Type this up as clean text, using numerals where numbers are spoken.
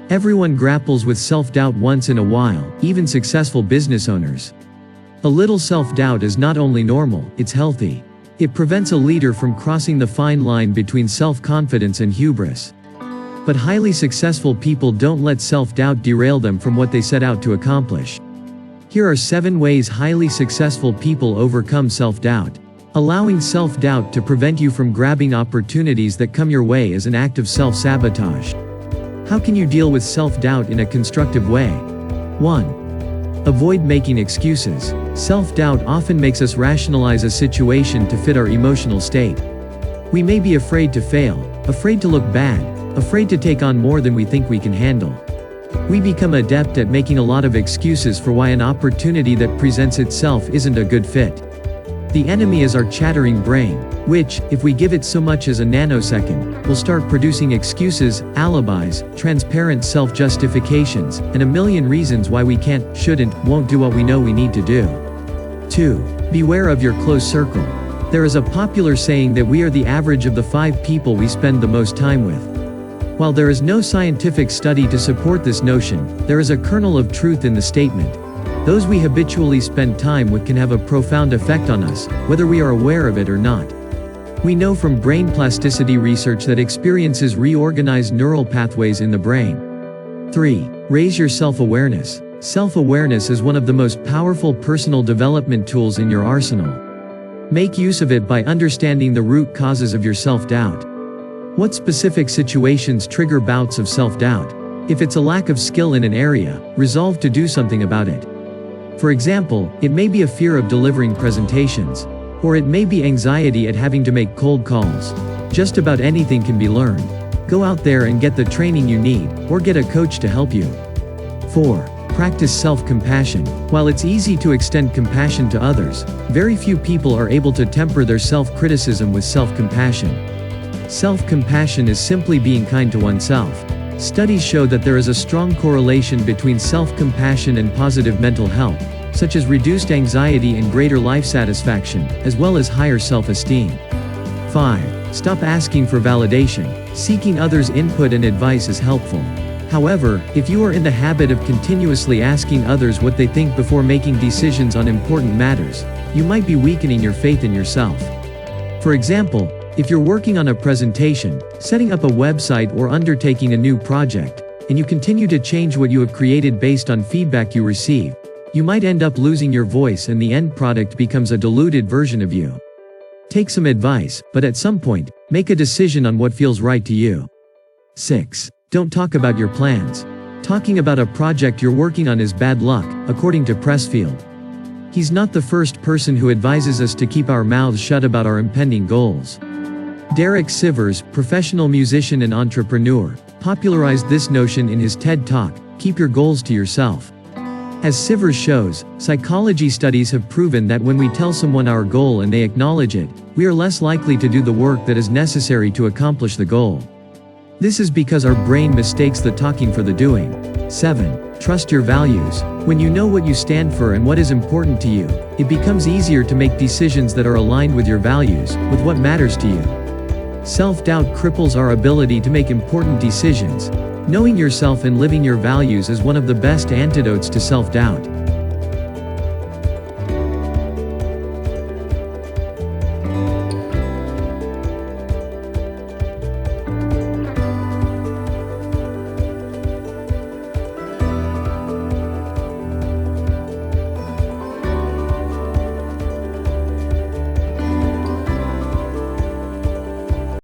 Everyone grapples with self-doubt once in a while, even successful business owners. A little self-doubt is not only normal, it's healthy. It prevents a leader from crossing the fine line between self-confidence and hubris. But highly successful people don't let self-doubt derail them from what they set out to accomplish. Here are 7 ways highly successful people overcome self-doubt. Allowing self-doubt to prevent you from grabbing opportunities that come your way is an act of self-sabotage. How can you deal with self-doubt in a constructive way? 1. Avoid making excuses. Self-doubt often makes us rationalize a situation to fit our emotional state. We may be afraid to fail, afraid to look bad, afraid to take on more than we think we can handle. We become adept at making a lot of excuses for why an opportunity that presents itself isn't a good fit. The enemy is our chattering brain, which, if we give it so much as a nanosecond, will start producing excuses, alibis, transparent self-justifications, and a million reasons why we can't, shouldn't, won't do what we know we need to do. 2. Beware of your close circle. There is a popular saying that we are the average of the 5 people we spend the most time with. While there is no scientific study to support this notion, there is a kernel of truth in the statement. Those we habitually spend time with can have a profound effect on us, whether we are aware of it or not. We know from brain plasticity research that experiences reorganize neural pathways in the brain. 3. Raise your self-awareness. Self-awareness is one of the most powerful personal development tools in your arsenal. Make use of it by understanding the root causes of your self-doubt. What specific situations trigger bouts of self-doubt? If it's a lack of skill in an area, resolve to do something about it. For example, it may be a fear of delivering presentations. Or it may be anxiety at having to make cold calls. Just about anything can be learned. Go out there and get the training you need, or get a coach to help you. 4. Practice self-compassion. While it's easy to extend compassion to others, very few people are able to temper their self-criticism with self-compassion. Self-compassion is simply being kind to oneself. Studies show that there is a strong correlation between self-compassion and positive mental health, such as reduced anxiety and greater life satisfaction, as well as higher self-esteem. 5. Stop asking for validation. Seeking others' input and advice is helpful. However, if you are in the habit of continuously asking others what they think before making decisions on important matters, you might be weakening your faith in yourself. For example, if you're working on a presentation, setting up a website or undertaking a new project, and you continue to change what you have created based on feedback you receive, you might end up losing your voice and the end product becomes a diluted version of you. Take some advice, but at some point, make a decision on what feels right to you. 6. Don't talk about your plans. Talking about a project you're working on is bad luck, according to Pressfield. He's not the first person who advises us to keep our mouths shut about our impending goals. Derek Sivers, professional musician and entrepreneur, popularized this notion in his TED Talk, Keep Your Goals to Yourself. As Sivers shows, psychology studies have proven that when we tell someone our goal and they acknowledge it, we are less likely to do the work that is necessary to accomplish the goal. This is because our brain mistakes the talking for the doing. 7. Trust your values. When you know what you stand for and what is important to you, it becomes easier to make decisions that are aligned with your values, with what matters to you. Self-doubt cripples our ability to make important decisions. Knowing yourself and living your values is one of the best antidotes to self-doubt.